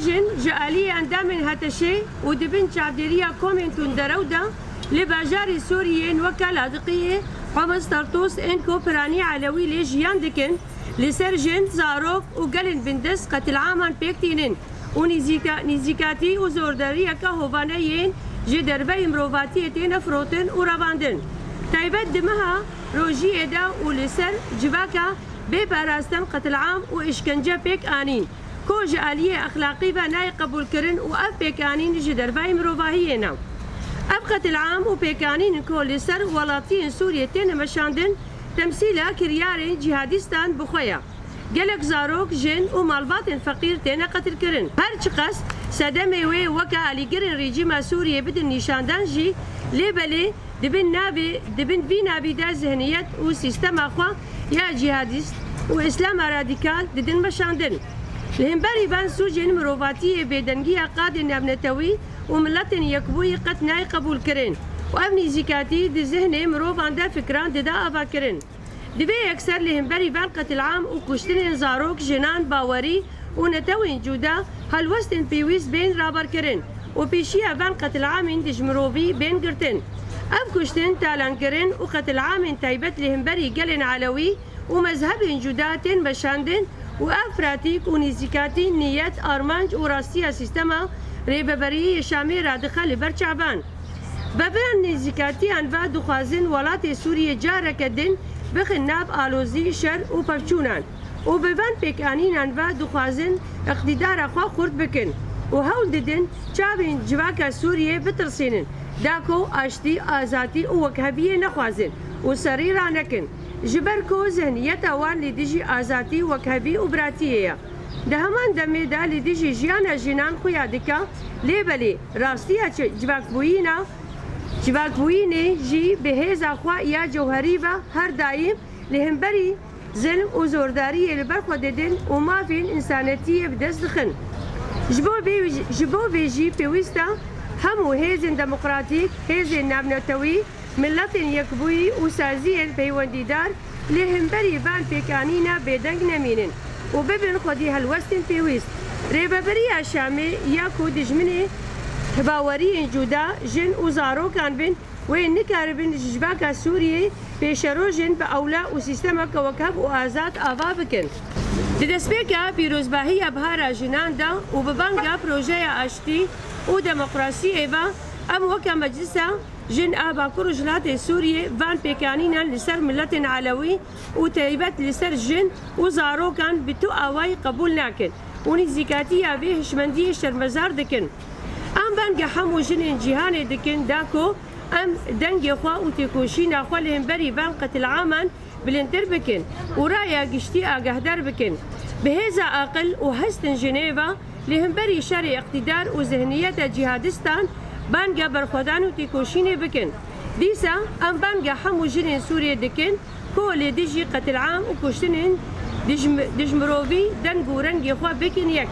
بيجن جالية اندام هاتشي ودبن شعبديريا كومنتون درودا لباجار سوريين وكالادقية حمص طرطوس ان كوبراني علوي لجيان دكن لسرجن زاروك وقلن بندس قتل عامان بيكتينن ونزيكاتي وزورداريا كهوفانيين جدربي مروفاتيتين فروتن وراباندن تايبت دمها روجي ادا ولسر جباكا بباراستم قتل عام واشكنجة بيك آنين كو جالية أخلاقي بناي قبول كرن وأف بيكانين جدربي مروفاهينا أبقت العام وبيكانين كو لسر ولاتين سوريا تين مشاندن تمثيلا كرياري جهادستان بخويا قالك زاروك جن ومالبات فقير تين قتل كرن هرچ قص سدمي وي وكا علي قرن ريجيما سوريا بدن نشاندان جي ليبلي دبن في نابي دا ذهنيات وسيستم أخوا يا جهادست وإسلام راديكال ددن مشاندن لهمبري بان سوجين مروفاتي بيدنجيا قاد نبنتوي وملتن يكبوي قد ناي قبول كرن وابني زكاتي دي ذهني مروفان دا فكران دا افا كرن دبي اكثر لهمبري بان قتل عام وكشتن زاروك جنان باوري ونتوين جودا هالوستن بيويس بين رابر كرن وبيشيا بان قتل عام دج مروفي بين قرتن اف كشتن تالان كرن وقتل عام تايبت لهمبري قلن علوي ومذهب جوداتن بشاندن وافراتيك ونزيكاتي نيات ارمانج وراستيا سيستما ريببري شامي رادخه لبرشعبان ببران نزيكاتي انفا دخوازن ولات سوريا جاركدن بخناب آلوزي شر وبرشونان وببان بيكانين انفا دخوازن اقتدار اخوا خورد بكن وهول ددن چاوين جواكا سوريا بترسينن داكو اشتي آزاتي ووكهبية نخوازن وسريرا نكن جبركو ذهنيت اوان لديجي آزاتي وكهبي وبراتية ده همان دمي دا لديجي جيانا جنان خويا دكا ليبلي راستيا جواكبويني جي بهيزا خوا يا جوهريبا هر دايم لهمبري ظلم وزورداري لبرخو ددن وما فين انسانيتية بدس دخن جبو بيجي بيويستا همو هيزن ديمقراطيك هيزن نابنتوي ملتن يكبوي وسازيين بيونديدار لهمبري بان بيكانينا بيدنگ نمينن وببن خدي هالوستن بيويست ريبابري الشامي ياكو دجمني باوري جودا جن وزارو كان بن وين نكاربن جباكا سوريا بيشرو جن بأولا وسيستما كوكب وآزاد آفا بكن ددسبيكا بيروزباهية بهارا جنان دا وببانجا بروجيا اشتي وديمقراسي ايفا ام وكا مجلسا جن آبا كرجلات سوريا فان بيكانينا لسر ملتن علوي وتايبت لسر جن وزارو كان بتو آواي قبول ناكن ونزيكاتيا بيه هشمندية شرمزار دكن ام بانجا حمو جن جيهاني دكن داكو ام دنجي خوا وتيكوشين اخوا لهمبري فان قتل عامان بلندر بكن ورايا قشتي اقهدر بكن بهذا اقل وهستن جنيفا لهمبري شري اقتدار وذهنية جهادستان بانجا برخودان وتيكوشين بكن ديسا ام بانجا حمو جنين سوريا دكن كل ديجي قتل عام وكوشتنين دجمروفي دنجو رنجي خوا بكن يك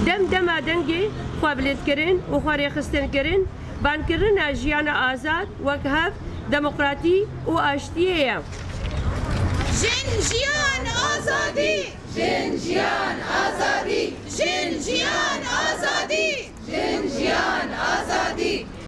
دما دنجي خوا بلند كرن وخوا ريخستن كرن بان كرن اجيانا آزاد وكهف ديمقراطي واشتية جنجيان آزادي جنجيان آزادي جنجيان آزادي جنجيان آزادي